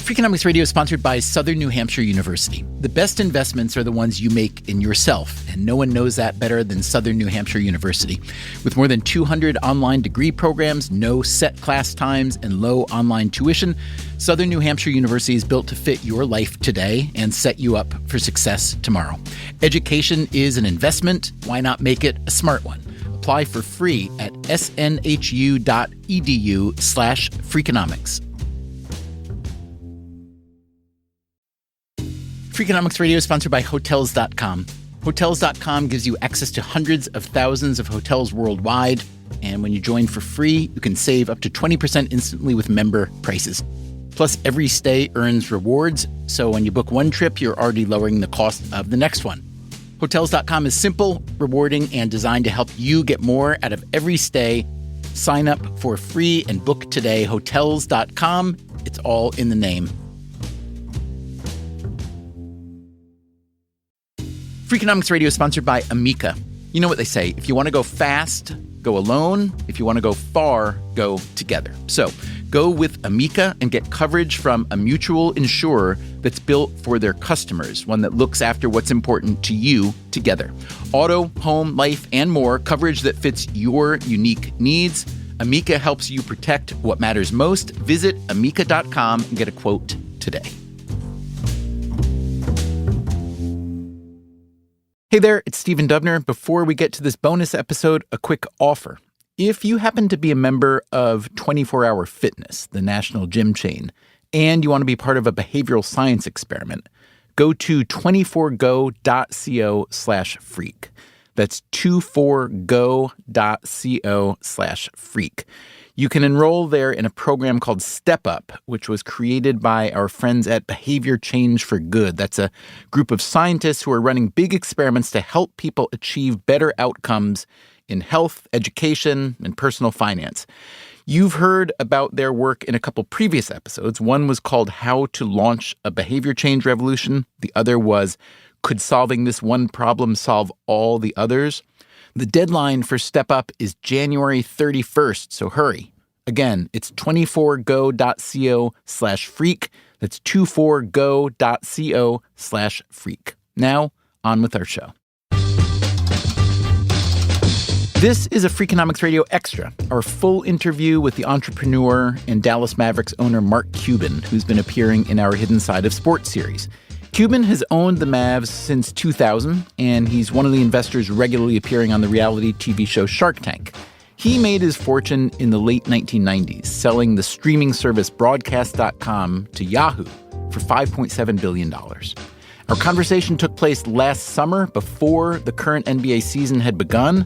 Freakonomics Radio is sponsored by Southern New Hampshire University. The best investments are the ones you make in yourself, and no one knows that better than Southern New Hampshire University. With more than 200 online degree programs, no set class times, and low online tuition, Southern New Hampshire University is built to fit your life today and set you up for success tomorrow. Education is an investment. Why not make it a smart one? Apply for free at snhu.edu/Freakonomics. Freakonomics Radio is sponsored by Hotels.com. Hotels.com gives you access to hundreds of thousands of hotels worldwide. And when you join for free, you can save up to 20% instantly with member prices. Plus, every stay earns rewards. So when you book one trip, you're already lowering the cost of the next one. Hotels.com is simple, rewarding, and designed to help you get more out of every stay. Sign up for free and book today. Hotels.com. It's all in the name. Freakonomics Radio is sponsored by Amica. You know what they say, if you want to go fast, go alone. If you want to go far, go together. So go with Amica and get coverage from a mutual insurer that's built for their customers, one that looks after what's important to you together. Auto, home, life, and more, coverage that fits your unique needs. Amica helps you protect what matters most. Visit amica.com and get a quote today. Hey there, it's Stephen Dubner. Before we get to this bonus episode, a quick offer. If you happen to be a member of 24 Hour Fitness, the national gym chain, and you want to be part of a behavioral science experiment, go to 24go.co/freak. That's 24go.co/freak. You can enroll there in a program called Step Up, which was created by our friends at Behavior Change for Good. That's a group of scientists who are running big experiments to help people achieve better outcomes in health, education, and personal finance. You've heard about their work in a couple previous episodes. One was called How to Launch a Behavior Change Revolution. The other was Could Solving This One Problem Solve All the Others? The deadline for Step Up is January 31st, so hurry. Again, it's 24go.co/freak. That's 24go.co/freak. Now, on with our show. This is a Freakonomics Radio Extra, our full interview with the entrepreneur and Dallas Mavericks owner Mark Cuban, who's been appearing in our Hidden Side of Sports series. Cuban has owned the Mavs since 2000, and he's one of the investors regularly appearing on the reality TV show Shark Tank. He made his fortune in the late 1990s, selling the streaming service Broadcast.com to Yahoo for $5.7 billion. Our conversation took place last summer before the current NBA season had begun.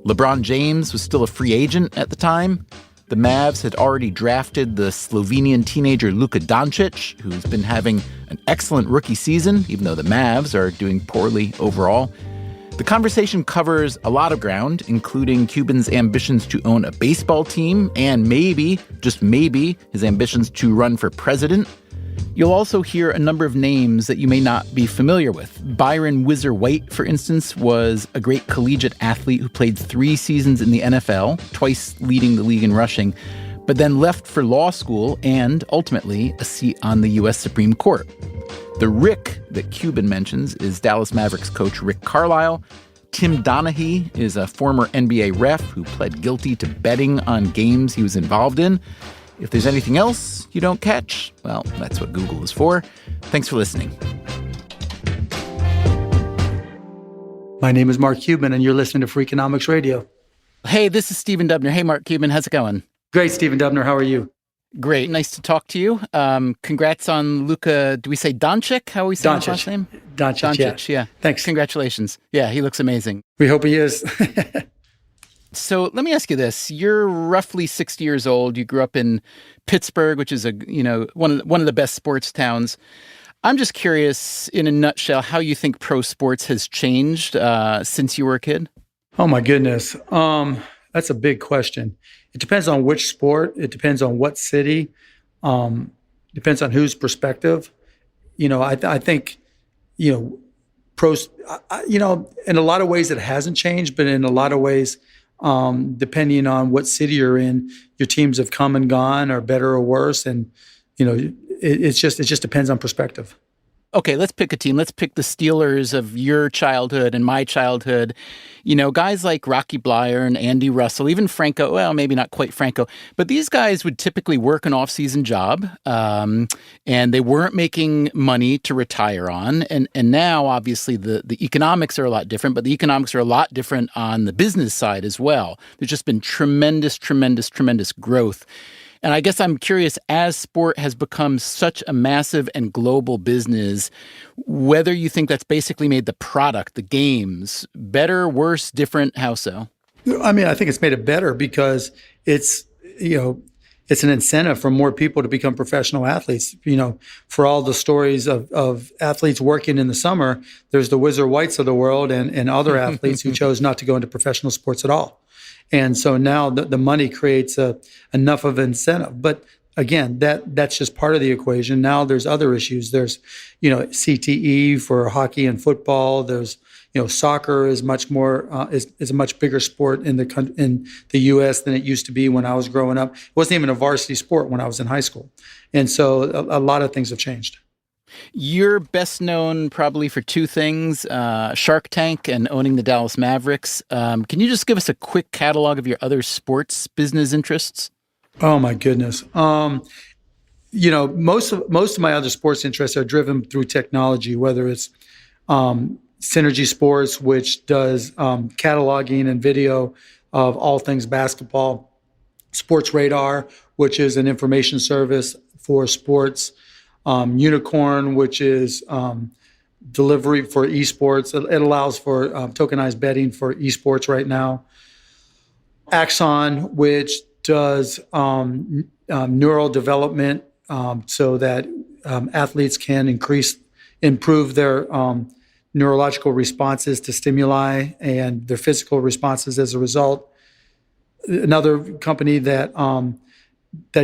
LeBron James was still a free agent at the time. The Mavs had already drafted the Slovenian teenager Luka Doncic, who's been having an excellent rookie season, even though the Mavs are doing poorly overall. The conversation covers a lot of ground, including Cuban's ambitions to own a baseball team and maybe, just maybe, his ambitions to run for president. You'll also hear a number of names that you may not be familiar with. Byron Whizzer White, for instance, was a great collegiate athlete who played 3 seasons in the NFL, twice leading the league in rushing, but then left for law school and, ultimately, a seat on the U.S. Supreme Court. The Rick that Cuban mentions is Dallas Mavericks coach Rick Carlisle. Tim Donaghy is a former NBA ref who pled guilty to betting on games he was involved in. If there's anything else you don't catch, well, that's what Google is for. Thanks for listening. My name is Mark Cuban, and you're listening to Freakonomics Radio. Hey, this is Stephen Dubner. Hey, Mark Cuban. How's it going? Great, Stephen Dubner. How are you? Great. Nice to talk to you. Congrats on Luka. Do we say Doncic? How are we saying his last name? Doncic, yeah. Thanks. Congratulations. Yeah, he looks amazing. We hope he is. So let me ask you this. You're roughly 60 years old. You grew up in Pittsburgh, which is one of the best sports towns. I'm just curious, in a nutshell, how you think pro sports has changed since you were a kid? Oh, my goodness. That's a big question. It depends on which sport. It depends on what city. Depends on whose perspective. I think, pros, in a lot of ways it hasn't changed, but in a lot of ways, depending on what city you're in, your teams have come and gone, or better or worse. And, it just depends on perspective. Okay, let's pick a team. Let's pick the Steelers of your childhood and my childhood. Guys like Rocky Blyer and Andy Russell, even Franco, well, maybe not quite Franco, but these guys would typically work an off-season job, and they weren't making money to retire on. And now, obviously, the economics are a lot different, but the economics are a lot different on the business side as well. There's just been tremendous growth. And I guess I'm curious, as sport has become such a massive and global business, whether you think that's basically made the product, the games, better, worse, different, how so? I mean, I think it's made it better because it's an incentive for more people to become professional athletes. For all the stories of athletes working in the summer, there's the Whizzer Whites of the world and other athletes who chose not to go into professional sports at all. And so now the money creates enough of incentive. But again, that's just part of the equation. Now there's other issues. There's, CTE for hockey and football. There's, soccer is much more is a much bigger sport in the U.S. than it used to be when I was growing up. It wasn't even a varsity sport when I was in high school. And so a lot of things have changed. You're best known probably for two things, Shark Tank and owning the Dallas Mavericks. Can you just give us a quick catalog of your other sports business interests? Oh, my goodness. Most of my other sports interests are driven through technology, whether it's Synergy Sports, which does cataloging and video of all things basketball, Sports Radar, which is an information service for sports, Unicorn, which is delivery for esports. It allows for tokenized betting for esports right now. Axon, which does neural development so that athletes can improve their neurological responses to stimuli and their physical responses as a result. Another company that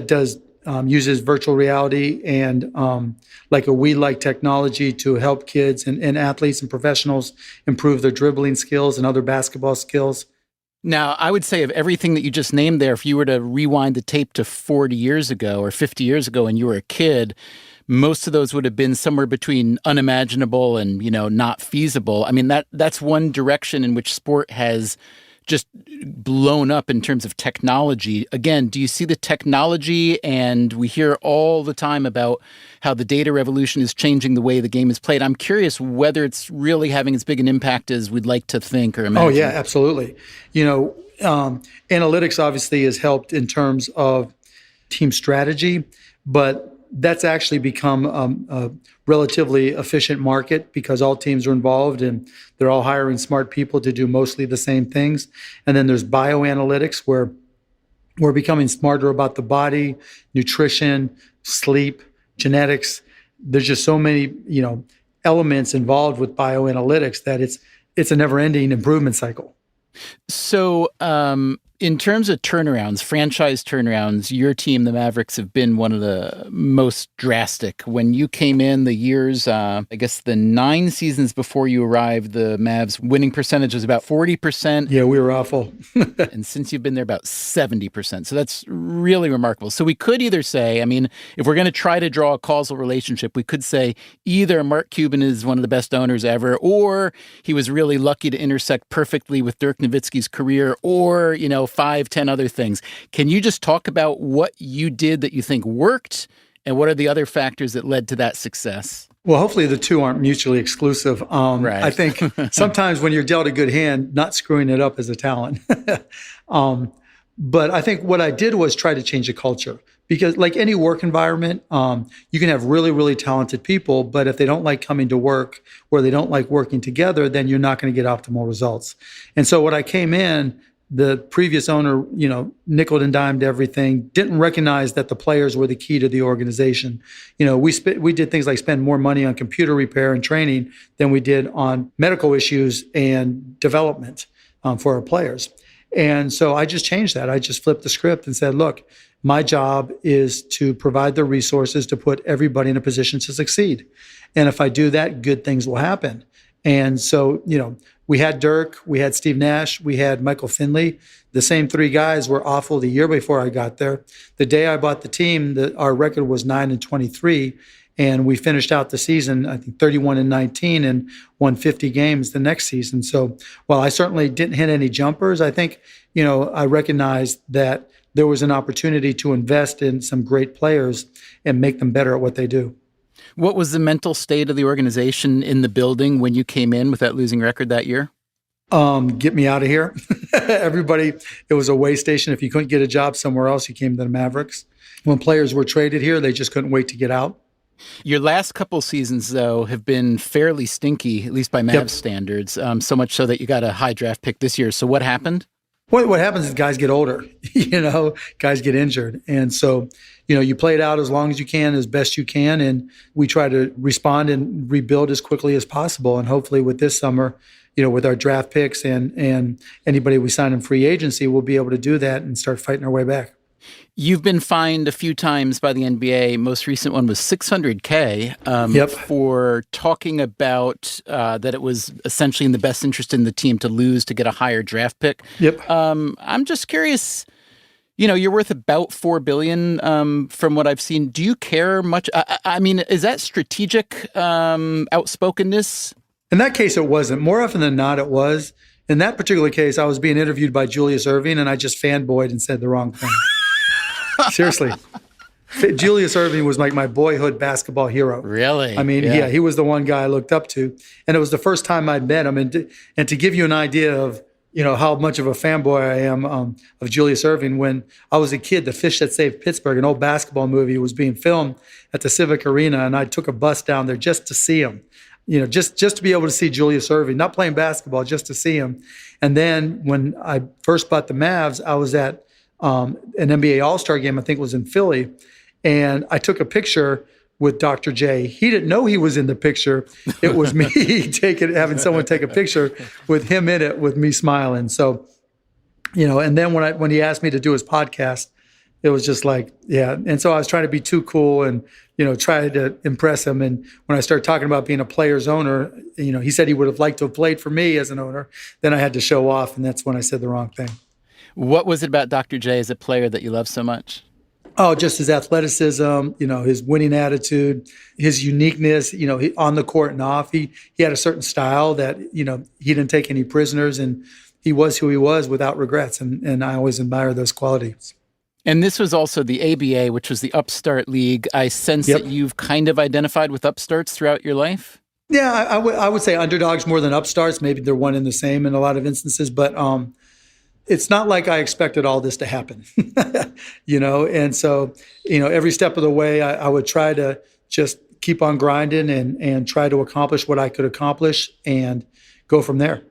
does uses virtual reality and like a Wii-like technology to help kids and athletes and professionals improve their dribbling skills and other basketball skills. Now, I would say of everything that you just named there, if you were to rewind the tape to 40 years ago or 50 years ago and you were a kid, most of those would have been somewhere between unimaginable and, not feasible. I mean, that's one direction in which sport has just blown up in terms of technology. Again, do you see the technology? And we hear all the time about how the data revolution is changing the way the game is played. I'm curious whether it's really having as big an impact as we'd like to think or imagine. Oh, yeah, absolutely. Analytics obviously has helped in terms of team strategy, but that's actually become a relatively efficient market because all teams are involved and they're all hiring smart people to do mostly the same things. And then there's bioanalytics where we're becoming smarter about the body, nutrition, sleep, genetics. There's just so many, elements involved with bioanalytics that it's a never-ending improvement cycle. So, in terms of turnarounds, franchise turnarounds, your team, the Mavericks, have been one of the most drastic. When you came in, the years, the 9 seasons before you arrived, the Mavs winning percentage was about 40%. Yeah, we were awful. And since you've been there, about 70%. So that's really remarkable. So we could either say, if we're going to try to draw a causal relationship, we could say either Mark Cuban is one of the best owners ever, or he was really lucky to intersect perfectly with Dirk Nowitzki's career, or, 5-10 other things. Can you just talk about what you did that you think worked, and what are the other factors that led to that success? Well, hopefully the two aren't mutually exclusive. Right. I think sometimes when you're dealt a good hand, not screwing it up is a talent. But I think what I did was try to change the culture. Because like any work environment, you can have really, really talented people, but if they don't like coming to work or they don't like working together, then you're not going to get optimal results. And so when I came in, the previous owner, nickeled and dimed everything, didn't recognize that the players were the key to the organization. We did things like spend more money on computer repair and training than we did on medical issues and development for our players. And so I just changed that. I just flipped the script and said, look, my job is to provide the resources to put everybody in a position to succeed. And if I do that, good things will happen. And so, we had Dirk, we had Steve Nash, we had Michael Finley. The same three guys were awful the year before I got there. The day I bought the team, our record was 9-23, and we finished out the season, I think 31-19, and won 50 games the next season. So while I certainly didn't hit any jumpers, I think, I recognized that there was an opportunity to invest in some great players and make them better at what they do. What was the mental state of the organization in the building when you came in with that losing record that year? Get me out of here. Everybody, it was a way station. If you couldn't get a job somewhere else, you came to the Mavericks. When players were traded here, they just couldn't wait to get out. Your last couple seasons, though, have been fairly stinky, at least by Mavs standards, so much so that you got a high draft pick this year. So what happened? What happens is guys get older, guys get injured. And so, you play it out as long as you can, as best you can. And we try to respond and rebuild as quickly as possible. And hopefully with this summer, with our draft picks and anybody we sign in free agency, we'll be able to do that and start fighting our way back. You've been fined a few times by the NBA. Most recent one was $600K for talking about that it was essentially in the best interest in the team to lose to get a higher draft pick. Yep. I'm just curious. You're worth about $4 billion from what I've seen. Do you care much? I mean, is that strategic outspokenness? In that case, it wasn't. More often than not, it was. In that particular case, I was being interviewed by Julius Erving, and I just fanboyed and said the wrong thing. Seriously. Julius Erving was like my boyhood basketball hero. Really? I mean, yeah, he was the one guy I looked up to. And it was the first time I'd met him. And to give you an idea of, how much of a fanboy I am of Julius Erving, when I was a kid, The Fish That Saved Pittsburgh, an old basketball movie, was being filmed at the Civic Arena, and I took a bus down there just to see him. Just to be able to see Julius Erving, not playing basketball, just to see him. And then when I first bought the Mavs, I was at an NBA All-Star game, I think it was in Philly, and I took a picture with Dr. J. He didn't know he was in the picture. It was me having someone take a picture with him in it, with me smiling. So, and then when he asked me to do his podcast, it was just like, yeah. And so I was trying to be too cool and, try to impress him. And when I started talking about being a player's owner, he said he would have liked to have played for me as an owner. Then I had to show off, and that's when I said the wrong thing. What was it about Dr. J as a player that you love so much? Oh, just his athleticism, his winning attitude, his uniqueness, on the court and off. He had a certain style that, he didn't take any prisoners, and he was who he was without regrets. And I always admire those qualities. And this was also the ABA, which was the upstart league. I sense that you've kind of identified with upstarts throughout your life. Yeah, I would say underdogs more than upstarts. Maybe they're one and the same in a lot of instances, but it's not like I expected all this to happen, And so, every step of the way, I would try to just keep on grinding and try to accomplish what I could accomplish and go from there.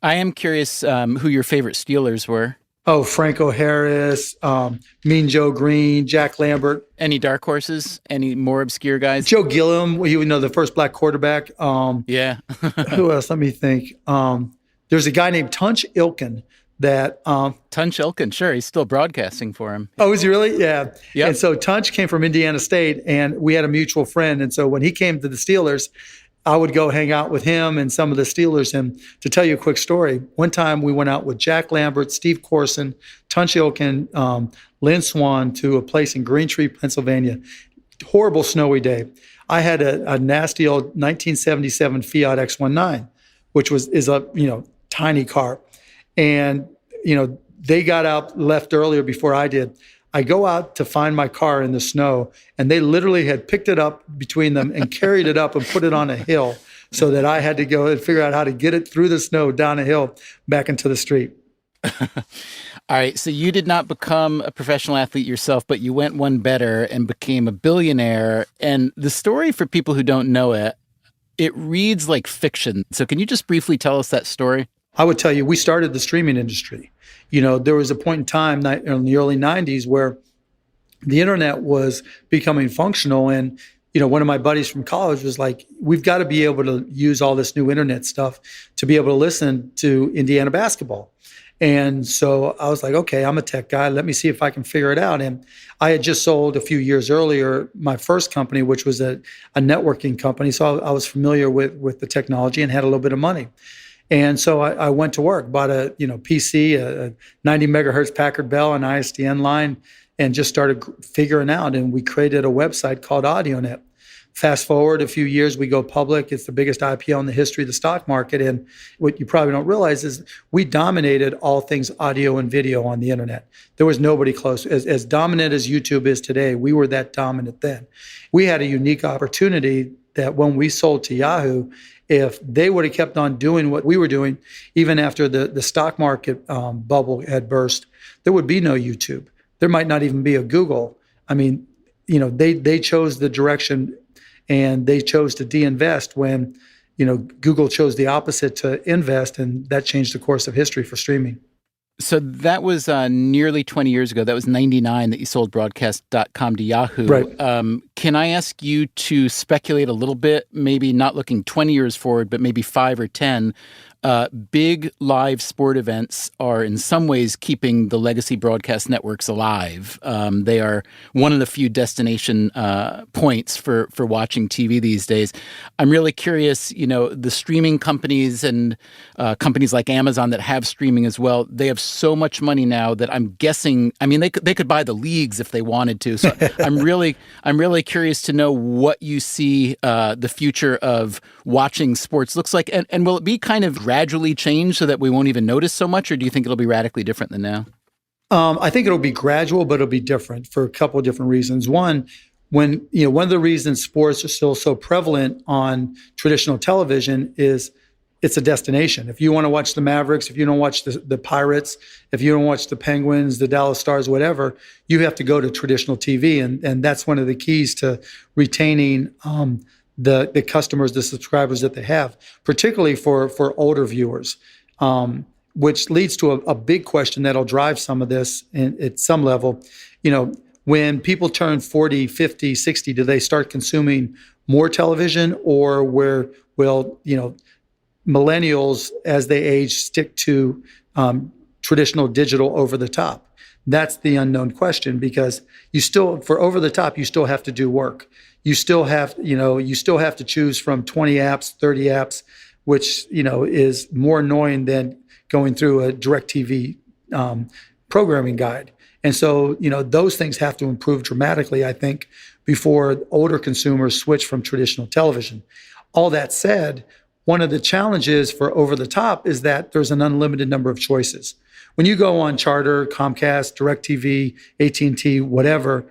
I am curious who your favorite Steelers were. Oh, Franco Harris, Mean Joe Green, Jack Lambert. Any dark horses? Any more obscure guys? Joe Gilliam, the first black quarterback. Yeah. Who else? Let me think. There's a guy named Tunch Ilkin that Tunch Ilkin, sure, he's still broadcasting for him. Oh, is he really? Yeah. Yep. And so Tunch came from Indiana State, and we had a mutual friend. And so when he came to the Steelers, I would go hang out with him and some of the Steelers. And to tell you a quick story, one time we went out with Jack Lambert, Steve Corson, Tunch Ilkin, Lynn Swan to a place in Green Tree, Pennsylvania. Horrible snowy day. I had a nasty old 1977 Fiat X19, which is a tiny car. And, they got out, left earlier before I did. I go out to find my car in the snow, and they literally had picked it up between them and carried it up and put it on a hill so that I had to go and figure out how to get it through the snow, down a hill, back into the street. All right. So you did not become a professional athlete yourself, but you went one better and became a billionaire. And the story, for people who don't know it, it reads like fiction. So can you just briefly tell us that story? I would tell you, we started the streaming industry. There was a point in time in the early 90s where the internet was becoming functional. And, one of my buddies from college was like, we've got to be able to use all this new internet stuff to be able to listen to Indiana basketball. And so I was like, okay, I'm a tech guy. Let me see if I can figure it out. And I had just sold a few years earlier my first company, which was a networking company. So I was familiar with the technology and had a little bit of money. And so I went to work, bought a PC, a 90 megahertz Packard Bell, an ISDN line, and just started figuring out. And we created a website called AudioNet. Fast forward a few years, we go public. It's the biggest IPO in the history of the stock market. And what you probably don't realize is we dominated all things audio and video on the internet. There was nobody close. As dominant as YouTube is today, we were that dominant then. We had a unique opportunity that when we sold to Yahoo, if they would have kept on doing what we were doing, even after the stock market bubble had burst, there would be no YouTube. There might not even be a Google. I mean, they chose the direction, and they chose to de-invest when, Google chose the opposite, to invest, and that changed the course of history for streaming. So that was nearly 20 years ago. That was 99 that you sold broadcast.com to Yahoo. Right. Can I ask you to speculate a little bit, maybe not looking 20 years forward, but maybe 5 or 10? Big live sport events are in some ways keeping the legacy broadcast networks alive. They are one of the few destination points for watching TV these days. I'm really curious, the streaming companies and companies like Amazon that have streaming as well, they have so much money now that I'm guessing, they could buy the leagues if they wanted to. So I'm really curious to know what you see the future of watching sports looks like. And will it be kind of gradually change so that we won't even notice so much, or do you think it'll be radically different than now? I think it'll be gradual, but it'll be different for a couple of different reasons. One, one of the reasons sports are still so prevalent on traditional television is it's a destination. If you want to watch the Mavericks, if you don't watch the Pirates, if you don't watch the Penguins, the Dallas Stars, whatever, you have to go to traditional TV. And that's one of the keys to retaining the customers, the subscribers that they have, particularly for older viewers, which leads to a big question that'll drive some of this at some level. When people turn 40, 50, 60, do they start consuming more television, or will millennials, as they age, stick to traditional digital over the top? That's the unknown question, because for over the top, you still have to do work. You still have to choose from 20 apps, 30 apps, which, is more annoying than going through a DirecTV programming guide. And so, those things have to improve dramatically, I think, before older consumers switch from traditional television. All that said, one of the challenges for over the top is that there's an unlimited number of choices. When you go on Charter, Comcast, DirecTV, AT&T, whatever,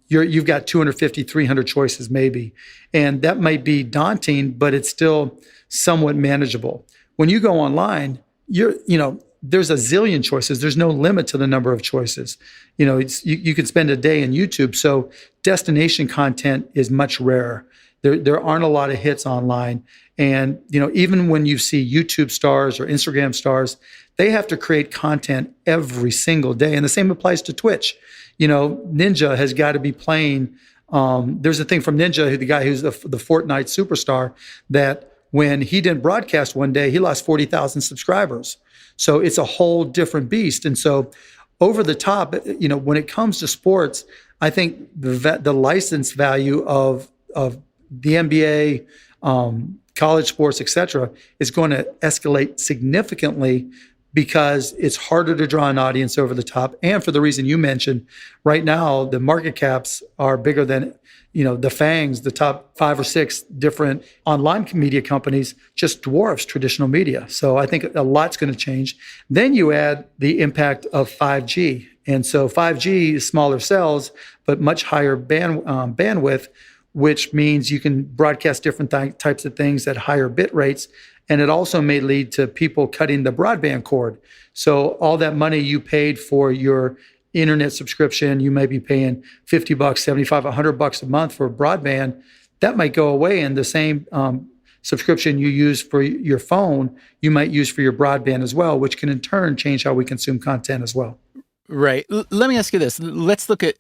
you've got 250, 300 choices maybe. And that might be daunting, but it's still somewhat manageable. When you go online, there's a zillion choices. There's no limit to the number of choices. You could spend a day in YouTube. So destination content is much rarer. There aren't a lot of hits online. And, even when you see YouTube stars or Instagram stars, they have to create content every single day. And the same applies to Twitch. Ninja has got to be playing. There's a thing from Ninja, the guy who's the Fortnite superstar, that when he didn't broadcast one day, he lost 40,000 subscribers. So it's a whole different beast. And so over the top, when it comes to sports, I think the license value of the NBA, college sports, et cetera, is going to escalate significantly, because it's harder to draw an audience over the top. And for the reason you mentioned, right now, the market caps are bigger than, the FANGs, the top 5 or 6 different online media companies, just dwarfs traditional media. So I think a lot's going to change. Then you add the impact of 5G. And so 5G is smaller cells, but much higher bandwidth, which means you can broadcast different types of things at higher bit rates. And it also may lead to people cutting the broadband cord. So all that money you paid for your internet subscription, you may be paying $50, $75, $100 a month for broadband. That might go away, and the same subscription you use for your phone, you might use for your broadband as well, which can in turn change how we consume content as well. Right. Let me ask you this. Let's look at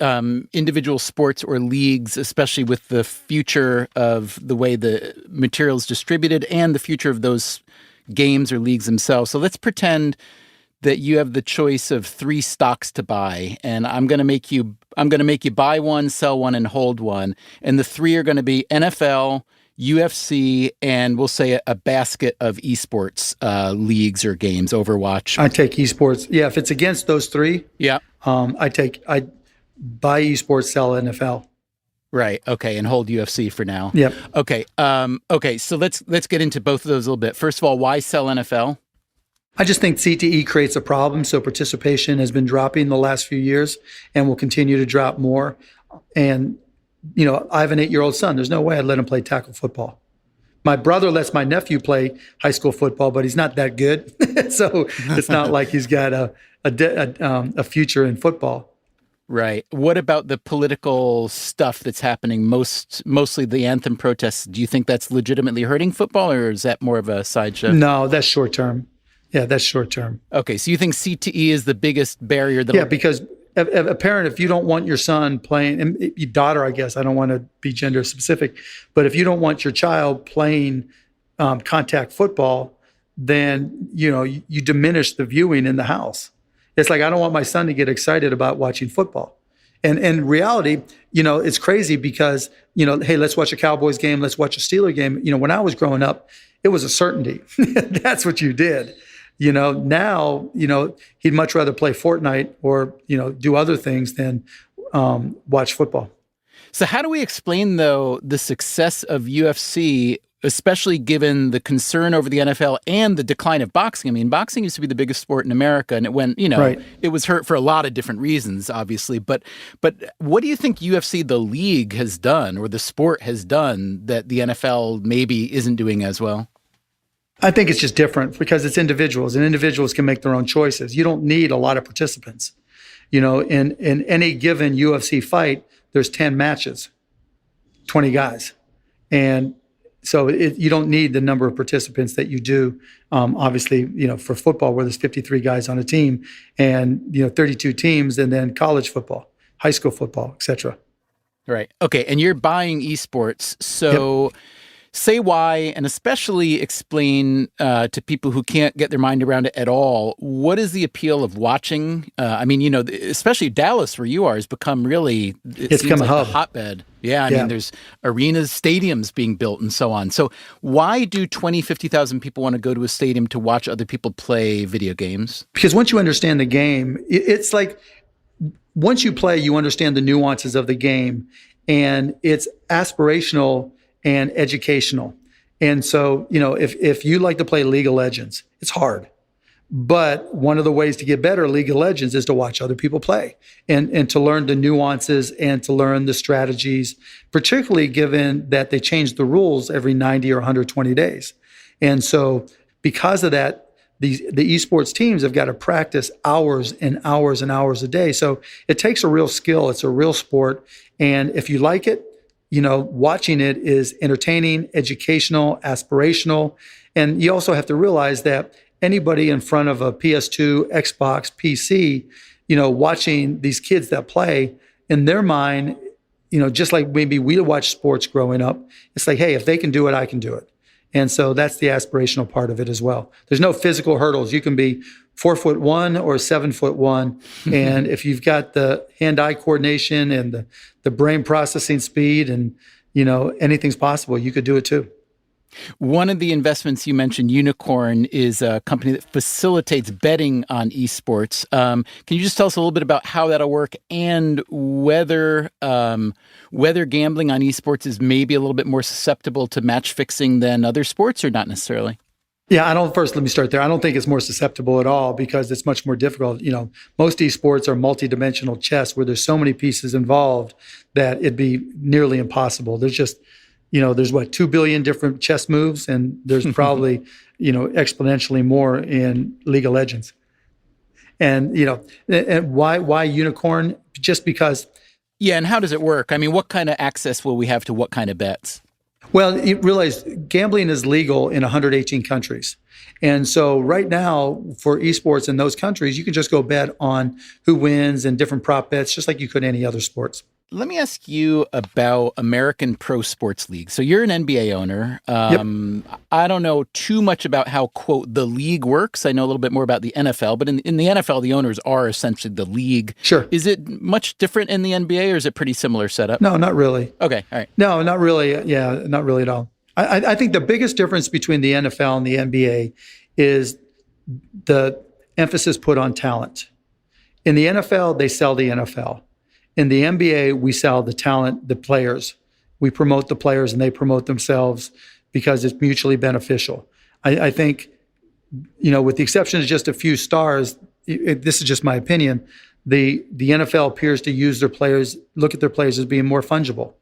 individual sports or leagues, especially with the future of the way the material is distributed and the future of those games or leagues themselves. So let's pretend that you have the choice of 3 stocks to buy, and I'm going to make you buy one, sell one, and hold one. And the 3 are going to be NFL, UFC, and we'll say a basket of esports leagues or games, Overwatch. I take esports. Yeah, if it's against those 3, Yeah. I buy esports, sell NFL. Right. Okay. And hold UFC for now. Yep. Okay. Okay. So let's get into both of those a little bit. First of all, why sell NFL? I just think CTE creates a problem. So participation has been dropping the last few years and will continue to drop more. And, I have an 8-year-old son. There's no way I'd let him play tackle football. My brother lets my nephew play high school football, but he's not that good. So it's not like he's got a future in football. Right. What about the political stuff that's happening, mostly the anthem protests? Do you think that's legitimately hurting football, or is that more of a sideshow? No, that's short term. Yeah, that's short term. Okay, so you think CTE is the biggest barrier? Because a parent, if you don't want your son playing, and your daughter, I guess, I don't want to be gender specific, but if you don't want your child playing contact football, then, you diminish the viewing in the house. It's like, I don't want my son to get excited about watching football. And in reality, it's crazy because, hey, let's watch a Cowboys game. Let's watch a Steeler game. When I was growing up, it was a certainty. That's what you did. Now, he'd much rather play Fortnite or, do other things than watch football. So how do we explain, though, the success of UFC, especially given the concern over the NFL and the decline of boxing? I mean, boxing used to be the biggest sport in America, and it went, right. It was hurt for a lot of different reasons, obviously. But what do you think UFC, the league, has done, or the sport has done, that the NFL maybe isn't doing as well? I think it's just different because it's individuals, and individuals can make their own choices. You don't need a lot of participants. In any given UFC fight, there's 10 matches, 20 guys. And so you don't need the number of participants that you do. Obviously, for football, where there's 53 guys on a team and, 32 teams, and then college football, high school football, et cetera. Right. Okay. And you're buying esports. So yep. Say why, and especially explain to people who can't get their mind around it at all, what is the appeal of watching? Especially Dallas, where you are, has become really, it's become like a hotbed. Yeah, I mean, there's arenas, stadiums being built and so on. So why do 20, 50,000 people want to go to a stadium to watch other people play video games? Because once you understand the game, it's like, once you play, you understand the nuances of the game, and it's aspirational and educational. And so, if you like to play League of Legends, it's hard. But one of the ways to get better at League of Legends is to watch other people play and to learn the nuances and to learn the strategies, particularly given that they change the rules every 90 or 120 days. And so because of that, the esports teams have got to practice hours and hours and hours a day. So it takes a real skill. It's a real sport. And if you like it, watching it is entertaining, educational, aspirational. And you also have to realize that anybody in front of a PS2, Xbox, PC, watching these kids that play, in their mind, just like maybe we watched sports growing up, it's like, hey, if they can do it, I can do it. And so that's the aspirational part of it as well. There's no physical hurdles. You can be 4'1" or 7'1", and if you've got the hand-eye coordination and the brain processing speed, and anything's possible, you could do it too. One of the investments you mentioned, Unicorn, is a company that facilitates betting on esports. Can you just tell us a little bit about how that'll work, and whether gambling on esports is maybe a little bit more susceptible to match fixing than other sports, or not necessarily? Yeah, let me start there. I don't think it's more susceptible at all, because it's much more difficult. Most esports are multidimensional chess, where there's so many pieces involved that it'd be nearly impossible. There's just, there's 2 billion different chess moves, and there's probably, exponentially more in League of Legends. And, and why Unicorn? Just because. Yeah, and how does it work? I mean, what kind of access will we have to what kind of bets? Well, you realize gambling is legal in 118 countries. And so right now, for esports in those countries, you can just go bet on who wins and different prop bets, just like you could any other sports. let me ask you about American Pro Sports League. So you're an NBA owner. Yep. I don't know too much about how, quote, the league works. I know a little bit more about the NFL, but in the NFL, the owners are essentially the league. Sure. Is it much different in the NBA, or is it pretty similar setup? No, not really. Okay, all right. No, not really. Yeah, not really at all. I think the biggest difference between the NFL and the NBA is the emphasis put on talent. In the NFL, they sell the NFL. In the NBA, we sell the talent, the players. We promote the players and they promote themselves because it's mutually beneficial. I think, with the exception of just a few stars, this is just my opinion, the NFL appears to use their players, look at their players as being more fungible.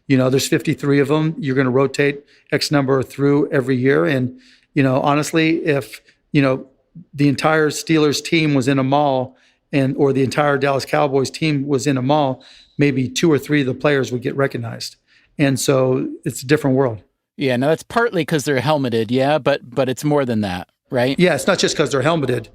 There's 53 of them. You're going to rotate X number through every year. And, honestly, if, the entire Steelers team was in a mall or the entire Dallas Cowboys team was in a mall, maybe 2 or 3 of the players would get recognized. And so it's a different world. Yeah, now that's partly because they're helmeted, yeah, but it's more than that, right? Yeah, it's not just because they're helmeted.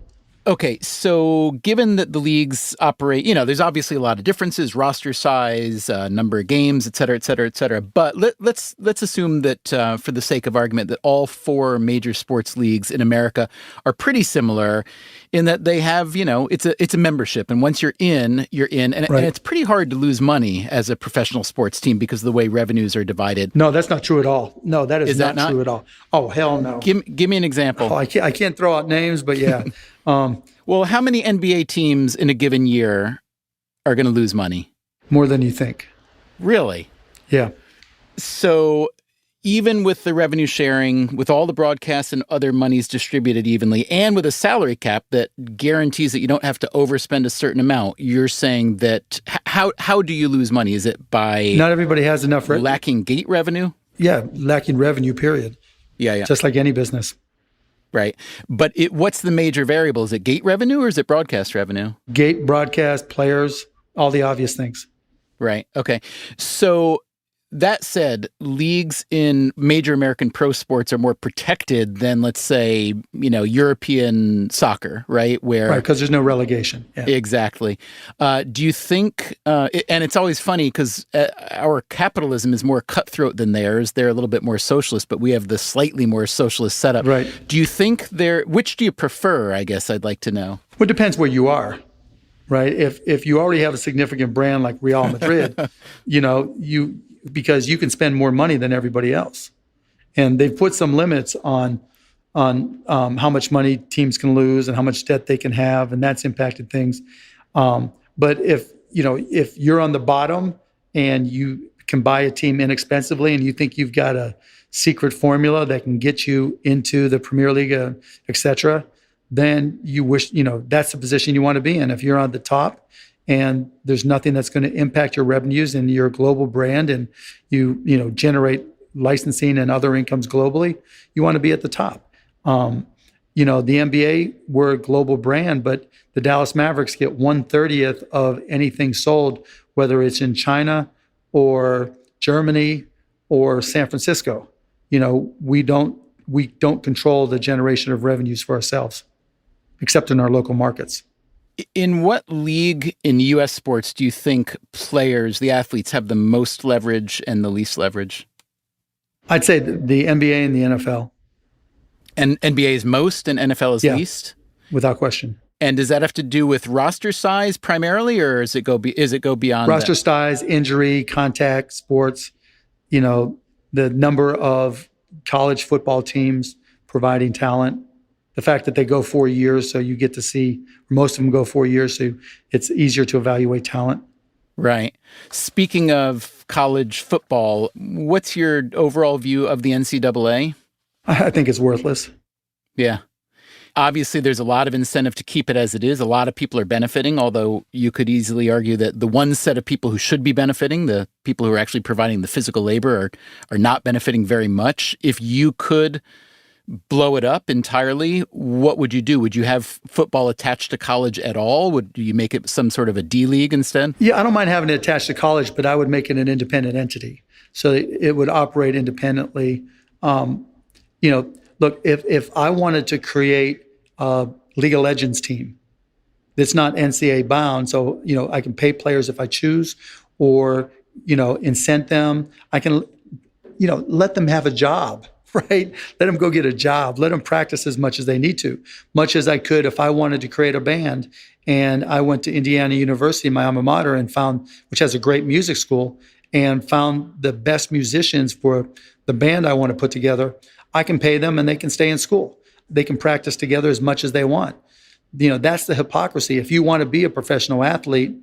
Okay, so given that the leagues operate, there's obviously a lot of differences, roster size, number of games, et cetera, et cetera, et cetera. But let's assume that, for the sake of argument, that all 4 major sports leagues in America are pretty similar in that they have, it's a membership, and once you're in, and it's pretty hard to lose money as a professional sports team because of the way revenues are divided. No, that's not true at all. No, that is not true at all. Oh, hell no. Give me an example. Oh, I can't throw out names, but yeah. Well, how many NBA teams in a given year are going to lose money? More than you think. Really? Yeah. So even with the revenue sharing, with all the broadcasts and other monies distributed evenly, and with a salary cap that guarantees that you don't have to overspend a certain amount, you're saying that how do you lose money? Is it by not everybody has enough lacking gate revenue? Yeah, lacking revenue, period. Yeah. Just like any business. Right. But what's the major variable? Is it gate revenue or is it broadcast revenue? Gate, broadcast, players, all the obvious things. Right. Okay. So that said, leagues in major American pro sports are more protected than, let's say, European soccer, right? Right, because there's no relegation. Yeah. Exactly. Do you think, and it's always funny because our capitalism is more cutthroat than theirs. They're a little bit more socialist, but we have the slightly more socialist setup. Right. Do you think which do you prefer, I guess I'd like to know? Well, it depends where you are. Right. If you already have a significant brand like Real Madrid, because you can spend more money than everybody else. And they've put some limits on how much money teams can lose and how much debt they can have, and that's impacted things. But if you're on the bottom and you can buy a team inexpensively and you think you've got a secret formula that can get you into the Premier League, et cetera, then you wish, that's the position you want to be in. If you're on the top and there's nothing that's going to impact your revenues and you're a global brand and you generate licensing and other incomes globally, you want to be at the top. The NBA, we're a global brand, but the Dallas Mavericks get 1/30 of anything sold, whether it's in China or Germany or San Francisco. We don't control the generation of revenues for ourselves, except in our local markets. In what league in U.S. sports do you think players, the athletes, have the most leverage and the least leverage? I'd say the NBA and the NFL. And NBA is most and NFL is least? Without question. And does that have to do with roster size primarily, or is it go beyond roster size, injury, contact, sports, the number of college football teams providing talent, the fact that they go 4 years, so you get to see, most of them go 4 years, so it's easier to evaluate talent. Right. Speaking of college football, what's your overall view of the NCAA? I think it's worthless. Yeah. Obviously, there's a lot of incentive to keep it as it is. A lot of people are benefiting, although you could easily argue that the one set of people who should be benefiting, the people who are actually providing the physical labor, are not benefiting very much. If you could blow it up entirely, what would you do? Would you have football attached to college at all? Would you make it some sort of a D league instead? Yeah, I don't mind having it attached to college, but I would make it an independent entity. So it would operate independently. Look, if I wanted to create a League of Legends team that's not NCAA bound, so, I can pay players if I choose, or, incent them. I can, let them have a job, right? Let them go get a job. Let them practice as much as they need to, much as I could if I wanted to create a band. And I went to Indiana University, my alma mater, and which has a great music school, and found the best musicians for the band I want to put together. I can pay them and they can stay in school. They can practice together as much as they want. That's the hypocrisy. If you want to be a professional athlete,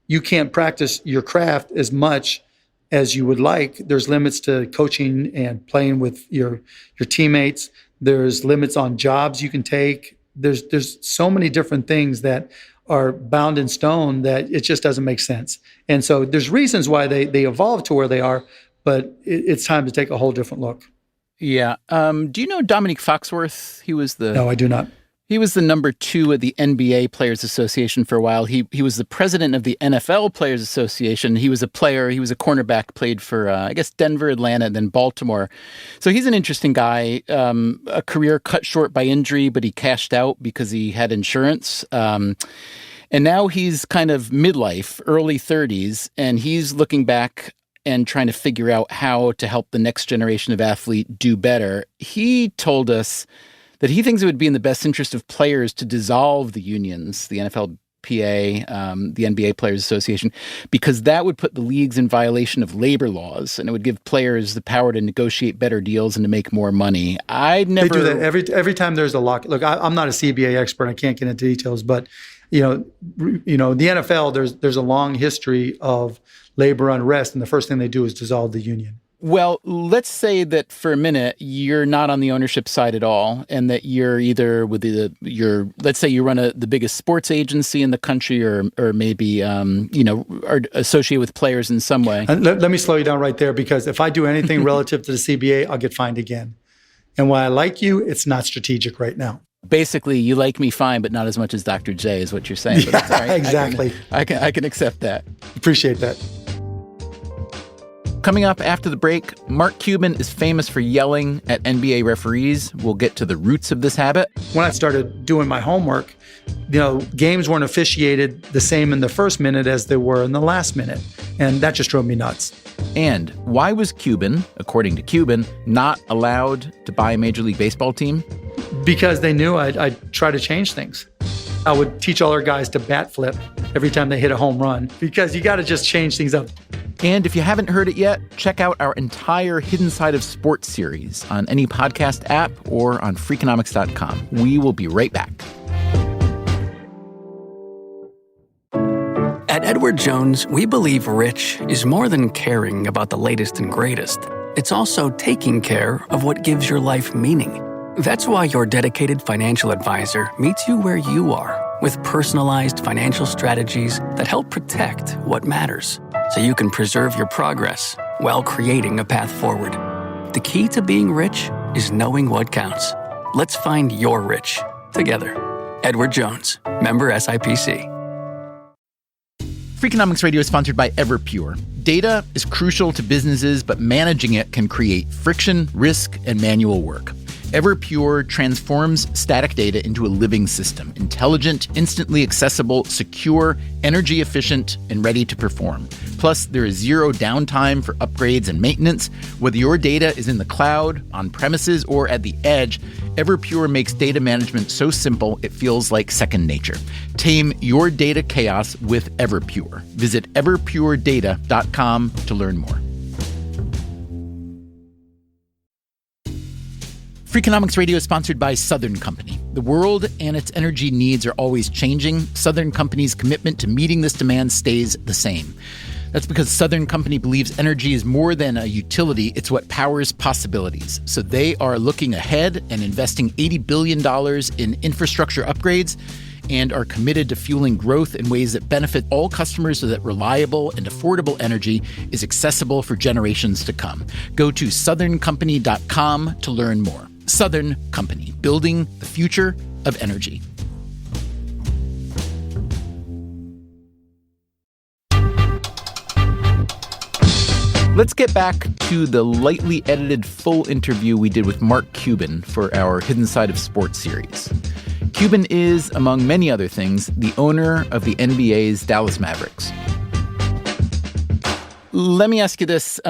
you can't practice your craft as much as you would like. There's limits to coaching and playing with your teammates. There's limits on jobs you can take. There's so many different things that are bound in stone that it just doesn't make sense. And so there's reasons why they evolved to where they are, but it's time to take a whole different look. Yeah. Do you know Dominique Foxworth? No, I do not. He was the number 2 at the NBA Players Association for a while. He was the president of the NFL Players Association. He was a player. He was a cornerback, played for, Denver, Atlanta, and then Baltimore. So he's an interesting guy. A career cut short by injury, but he cashed out because he had insurance. And now he's kind of midlife, early 30s, and he's looking back and trying to figure out how to help the next generation of athlete do better. He told us that he thinks it would be in the best interest of players to dissolve the unions, the NFLPA, the NBA Players Association, because that would put the leagues in violation of labor laws, and it would give players the power to negotiate better deals and to make more money. They do that every time there's a lock. Look, I'm not a CBA expert. I can't get into details, but the NFL, there's a long history of labor unrest, and the first thing they do is dissolve the union. Well, let's say that for a minute you're not on the ownership side at all, and that you're either with let's say you run the biggest sports agency in the country, or maybe are associated with players in some way. Let me slow you down right there, because if I do anything relative to the CBA, I'll get fined again. And while I like you, it's not strategic right now. Basically, you like me fine, but not as much as Dr. J is what you're saying. But that's all right. Exactly. I can accept that. Appreciate that. Coming up after the break, Mark Cuban is famous for yelling at NBA referees. We'll get to the roots of this habit. When I started doing my homework, games weren't officiated the same in the first minute as they were in the last minute. And that just drove me nuts. And why was Cuban, according to Cuban, not allowed to buy a Major League Baseball team? Because they knew I'd try to change things. I would teach all our guys to bat flip every time they hit a home run, because you got to just change things up. And if you haven't heard it yet, check out our entire Hidden Side of Sports series on any podcast app or on Freakonomics.com. We will be right back. At Edward Jones, we believe rich is more than caring about the latest and greatest. It's also taking care of what gives your life meaning. That's why your dedicated financial advisor meets you where you are with personalized financial strategies that help protect what matters, so you can preserve your progress while creating a path forward. The key to being rich is knowing what counts. Let's find your rich together. Edward Jones, member SIPC. Freakonomics Radio is sponsored by Everpure. Data is crucial to businesses, but managing it can create friction, risk, and manual work. Everpure transforms static data into a living system, intelligent, instantly accessible, secure, energy efficient, and ready to perform. Plus, there is zero downtime for upgrades and maintenance. Whether your data is in the cloud, on premises, or at the edge, Everpure makes data management so simple it feels like second nature. Tame your data chaos with Everpure. Visit everpuredata.com to learn more. Freakonomics Radio is sponsored by Southern Company. The world and its energy needs are always changing. Southern Company's commitment to meeting this demand stays the same. That's because Southern Company believes energy is more than a utility, it's what powers possibilities. So they are looking ahead and investing $80 billion in infrastructure upgrades, and are committed to fueling growth in ways that benefit all customers so that reliable and affordable energy is accessible for generations to come. Go to southerncompany.com to learn more. Southern Company, building the future of energy. Let's get back to the lightly edited full interview we did with Mark Cuban for our Hidden Side of Sports series. Cuban is, among many other things, the owner of the NBA's Dallas Mavericks. Let me ask you this.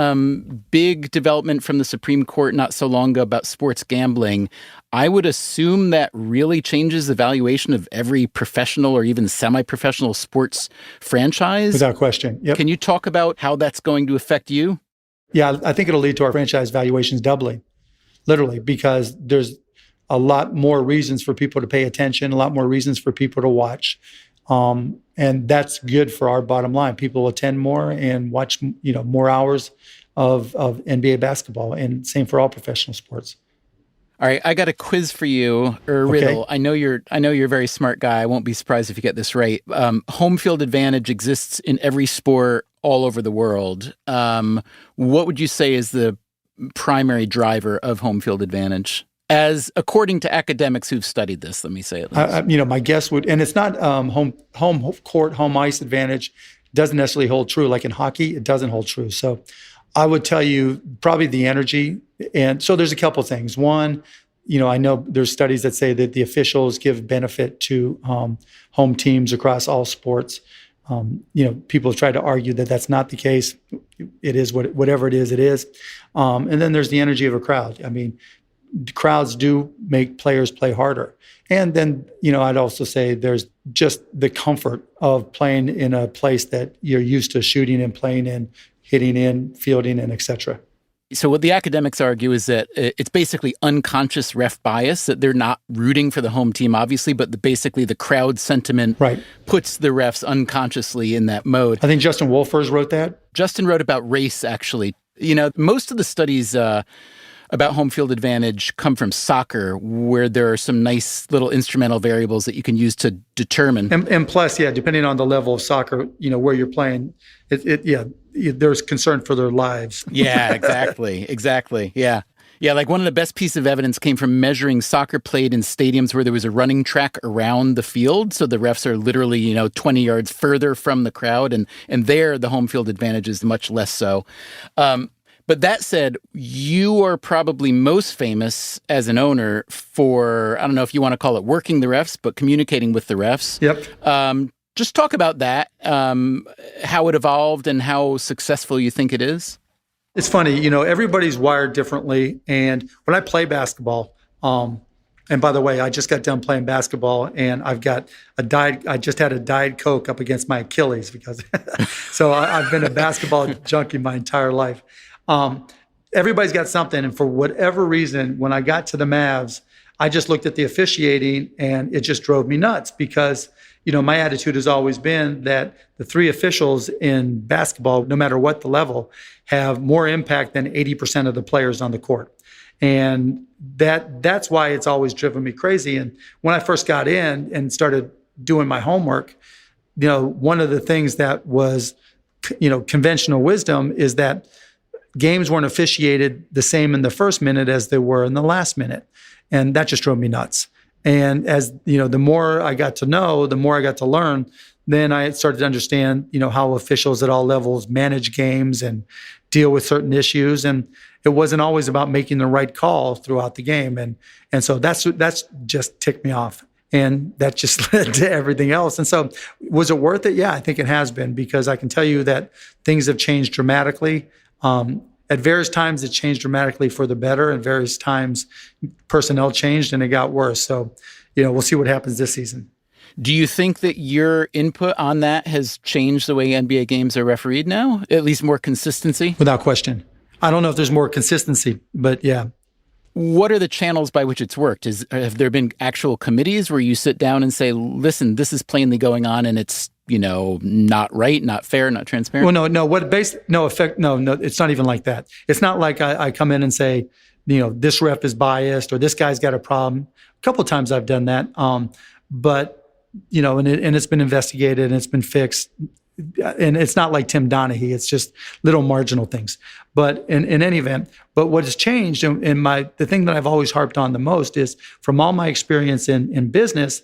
Big development from the Supreme Court not so long ago about sports gambling. I would assume that really changes the valuation of every professional or even semi-professional sports franchise. Without question. Yep. Can you talk about how that's going to affect you? Yeah, I think it'll lead to our franchise valuations doubling, literally, because there's a lot more reasons for people to pay attention, a lot more reasons for people to watch. And that's good for our bottom line. People attend more and watch, more hours of NBA basketball, and same for all professional sports. All right, I got a quiz for you, or a riddle. Okay. I know you're a very smart guy. I won't be surprised if you get this right. Home field advantage exists in every sport all over the world. What would you say is the primary driver of home field advantage? As according to academics who've studied this, let me say at least. My guess would, and it's not home court, home ice advantage doesn't necessarily hold true. Like in hockey, it doesn't hold true. So I would tell you probably the energy. And so there's a couple of things. One, I know there's studies that say that the officials give benefit to home teams across all sports. People try to argue that that's not the case. It is whatever it is, it is. And then there's the energy of a crowd. I mean, crowds do make players play harder. And then, I'd also say there's just the comfort of playing in a place that you're used to shooting and playing in, hitting in, fielding in, et cetera. So what the academics argue is that it's basically unconscious ref bias, that they're not rooting for the home team, obviously, but basically the crowd sentiment puts the refs unconsciously in that mode. I think Justin Wolfers wrote that. Justin wrote about race, actually. Most of the studies about home field advantage come from soccer, where there are some nice little instrumental variables that you can use to determine. And plus, depending on the level of soccer, where you're playing, there's concern for their lives. Yeah, exactly. Yeah. Yeah, like one of the best pieces of evidence came from measuring soccer played in stadiums where there was a running track around the field. So the refs are literally, 20 yards further from the crowd. And there, the home field advantage is much less so. But that said, you are probably most famous as an owner for, I don't know if you want to call it working the refs, but communicating with the refs. Yep. Just talk about that, how it evolved and how successful you think it is. It's funny, everybody's wired differently. And when I play basketball, and by the way, I just got done playing basketball, and I just had a Diet Coke up against my Achilles because, so I've been a basketball junkie my entire life. Everybody's got something. And for whatever reason, when I got to the Mavs, I just looked at the officiating and it just drove me nuts because, my attitude has always been that the three officials in basketball, no matter what the level, have more impact than 80% of the players on the court. And that's why it's always driven me crazy. And when I first got in and started doing my homework, one of the things that was, conventional wisdom is that games weren't officiated the same in the first minute as they were in the last minute. And that just drove me nuts. And as, the more I got to know, the more I got to learn, then I started to understand, how officials at all levels manage games and deal with certain issues. And it wasn't always about making the right call throughout the game. And so that's just ticked me off. And that just led to everything else. And so was it worth it? Yeah, I think it has been, because I can tell you that things have changed dramatically. At various times, it changed dramatically for the better. At various times, personnel changed and it got worse. So, we'll see what happens this season. Do you think that your input on that has changed the way NBA games are refereed now? At least more consistency? Without question. I don't know if there's more consistency, but yeah. What are the channels by which it's worked? Have there been actual committees where you sit down and say, listen, this is plainly going on and it's, not right, not fair, not transparent? Well, no, it's not even like that. It's not like I come in and say, this ref is biased or this guy's got a problem. A couple of times I've done that. But, and it's been investigated and it's been fixed. And it's not like Tim Donaghy. It's just little marginal things. But in any event, what has changed, and the thing that I've always harped on the most is from all my experience in business,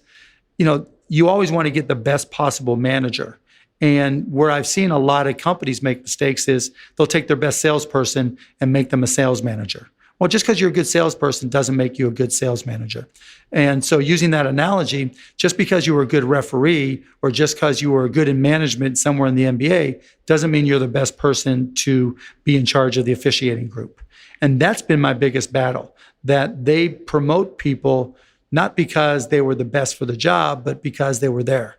you always want to get the best possible manager. And where I've seen a lot of companies make mistakes is they'll take their best salesperson and make them a sales manager. Well, just because you're a good salesperson doesn't make you a good sales manager. And so using that analogy, just because you were a good referee or just because you were good in management somewhere in the NBA doesn't mean you're the best person to be in charge of the officiating group. And that's been my biggest battle, that they promote people not because they were the best for the job, but because they were there.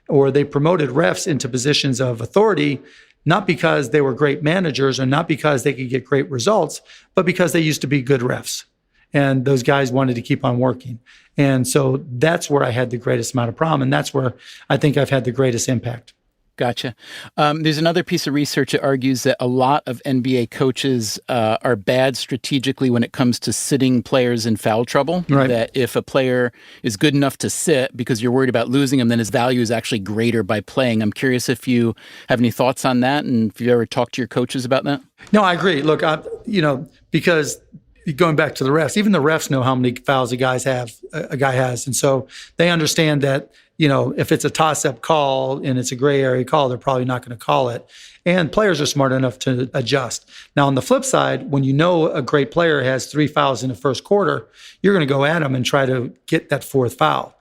Or they promoted refs into positions of authority not because they were great managers or not because they could get great results, but because they used to be good refs. And those guys wanted to keep on working. And so that's where I had the greatest amount of problem. And that's where I think I've had the greatest impact. Gotcha. There's another piece of research that argues that a lot of NBA coaches are bad strategically when it comes to sitting players in foul trouble. Right. That if a player is good enough to sit because you're worried about losing him, then his value is actually greater by playing. I'm curious if you have any thoughts on that and if you ever talked to your coaches about that. No, I agree. Look, because going back to the refs, even the refs know how many fouls a guy has. And so they understand that, if it's a toss-up call and it's a gray area call, they're probably not going to call it. And players are smart enough to adjust. Now, on the flip side, when you know a great player has 3 fouls in the first quarter, you're going to go at him and try to get that 4th foul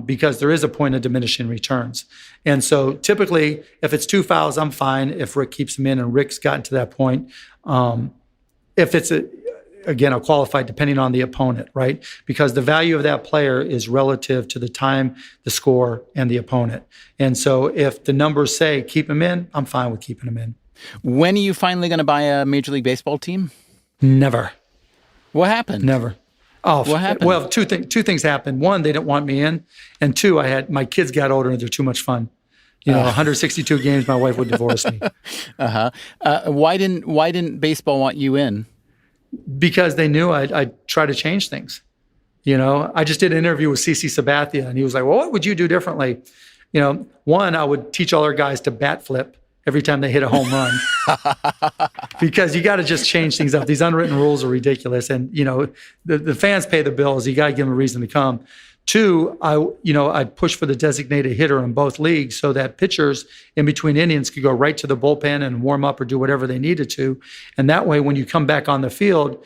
because there is a point of diminishing returns. And so typically, if it's 2 fouls, I'm fine if Rick keeps them in, and Rick's gotten to that point. If it's a qualified depending on the opponent, right? Because the value of that player is relative to the time, the score, and the opponent. And so if the numbers say keep him in, I'm fine with keeping him in. When are you finally going to buy a Major League Baseball team? Never. What happened? Never. Oh, what happened? Well, two things happened. One, they didn't want me in. And 2, my kids got older and they're too much fun. 162 games, my wife would divorce me. Why didn't baseball want you in? Because they knew I'd try to change things. I just did an interview with CC Sabathia, and he was like, well, what would you do differently? One, I would teach all our guys to bat flip every time they hit a home run. Because you got to just change things up. These unwritten rules are ridiculous. And, the fans pay the bills. You got to give them a reason to come. 2, I'd push for the designated hitter in both leagues so that pitchers in between innings could go right to the bullpen and warm up or do whatever they needed to. And that way, when you come back on the field,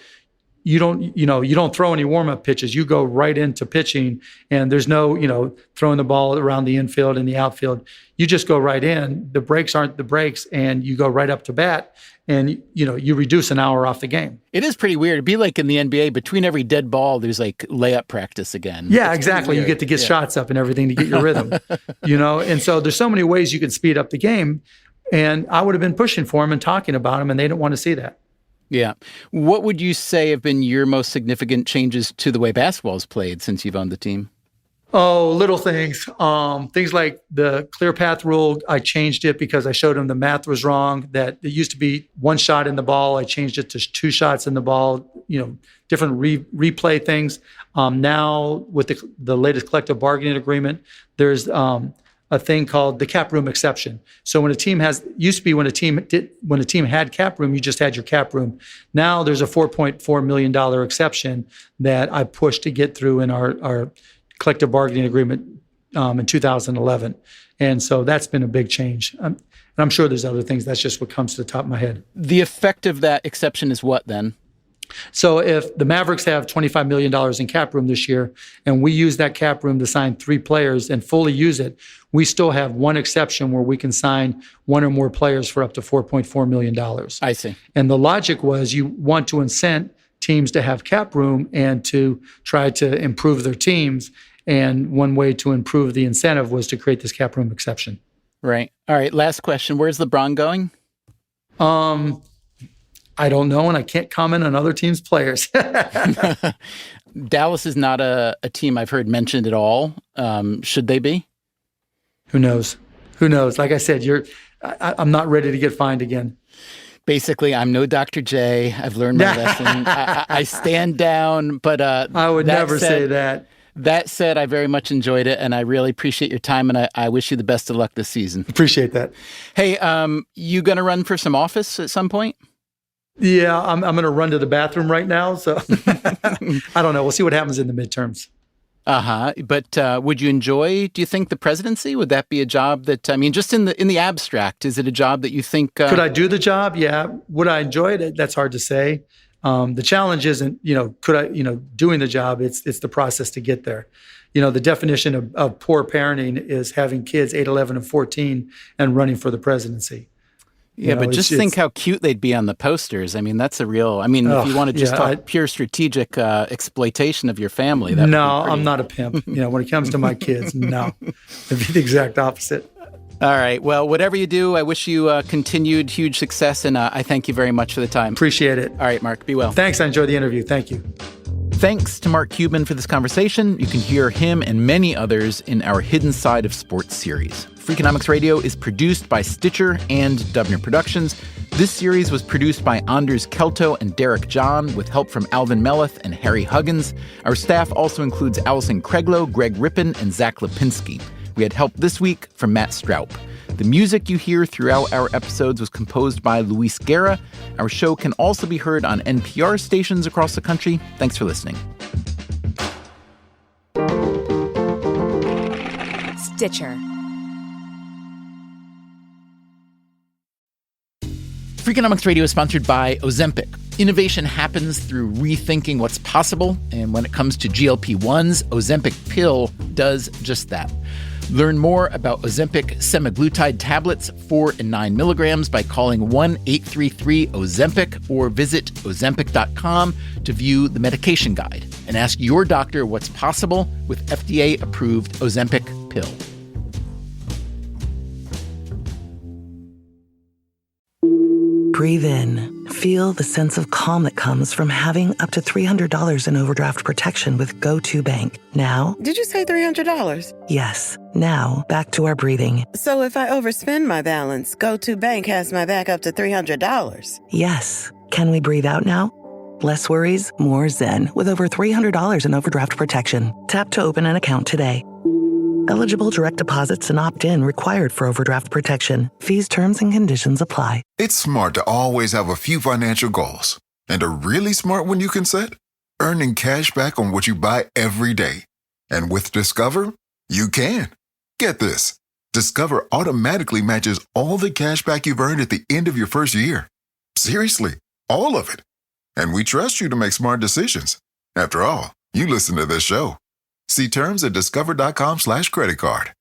you don't throw any warm-up pitches. You go right into pitching, and there's no, throwing the ball around the infield and the outfield. You just go right in. The breaks aren't the breaks, and you go right up to bat. And, you reduce an hour off the game. It is pretty weird. It'd be like in the NBA, between every dead ball, there's like layup practice again. Yeah, exactly. You get to get shots up and everything to get your rhythm, And so there's so many ways you can speed up the game. And I would have been pushing for them and talking about them, and they didn't want to see that. Yeah. What would you say have been your most significant changes to the way basketball is played since you've owned the team? Oh, little things. Things like the clear path rule, I changed it because I showed them the math was wrong, that it used to be 1 shot in the ball. I changed it to 2 shots in the ball, different replay things. Now with the latest collective bargaining agreement, there's a thing called the cap room exception. So when a team when a team had cap room, you just had your cap room. Now there's a $4.4 million exception that I pushed to get through in our collective bargaining agreement in 2011. And so that's been a big change. And I'm sure there's other things. That's just what comes to the top of my head. The effect of that exception is what then? So if the Mavericks have $25 million in cap room this year, and we use that cap room to sign 3 players and fully use it, we still have one exception where we can sign 1 or more players for up to $4.4 million. I see. And the logic was you want to incent teams to have cap room and to try to improve their teams. And one way to improve the incentive was to create this cap room exception. Right. All right. Last question. Where's LeBron going? I don't know, and I can't comment on other teams' players. Dallas is not a team I've heard mentioned at all. Should they be? Who knows? Like I said, I'm not ready to get fined again. Basically, I'm no Dr. J. I've learned my lesson. I stand down, but I would never say that. That said, I very much enjoyed it, and I really appreciate your time, and I wish you the best of luck this season. Appreciate that. Hey, you going to run for some office at some point? Yeah, I'm going to run to the bathroom right now, so I don't know. We'll see what happens in the midterms. But would you enjoy, do you think, the presidency? Would that be a job that, just in the abstract, is it a job that you think... Could I do the job? Yeah. Would I enjoy it? That's hard to say. The challenge isn't, doing the job. It's the process to get there. The definition of poor parenting is having kids 8, 11, and 14 and running for the presidency. Yeah, but just think how cute they'd be on the posters. I mean, that's a real, if you want to just talk pure strategic exploitation of your family. I'm not a pimp. When it comes to my kids, no. It'd be the exact opposite. All right. Well, whatever you do, I wish you continued huge success, and I thank you very much for the time. Appreciate it. All right, Mark, be well. Thanks. I enjoyed the interview. Thank you. Thanks to Mark Cuban for this conversation. You can hear him and many others in our Hidden Side of Sports series. Freakonomics Radio is produced by Stitcher and Dubner Productions. This series was produced by Anders Kelto and Derek John, with help from Alvin Melleth and Harry Huggins. Our staff also includes Allison Craiglow, Greg Rippin, and Zach Lipinski. We had help this week from Matt Stroup. The music you hear throughout our episodes was composed by Luis Guerra. Our show can also be heard on NPR stations across the country. Thanks for listening. Stitcher. Freakonomics Radio is sponsored by Ozempic. Innovation happens through rethinking what's possible, and when it comes to GLP-1s, Ozempic pill does just that. Learn more about Ozempic semaglutide tablets, 4 and 9 milligrams, by calling 1-833-OZEMPIC or visit Ozempic.com to view the medication guide and ask your doctor what's possible with FDA-approved Ozempic pill. Breathe in. Feel the sense of calm that comes from having up to $300 in overdraft protection with GoToBank. Now... Did you say $300? Yes. Now, back to our breathing. So if I overspend my balance, GoToBank has my back up to $300? Yes. Can we breathe out now? Less worries, more zen, with over $300 in overdraft protection. Tap to open an account today. Eligible direct deposits and opt-in required for overdraft protection. Fees, terms, and conditions apply. It's smart to always have a few financial goals. And a really smart one you can set? Earning cash back on what you buy every day. And with Discover, you can. Get this. Discover automatically matches all the cash back you've earned at the end of your first year. Seriously, all of it. And we trust you to make smart decisions. After all, you listen to this show. See terms at discover.com/credit card.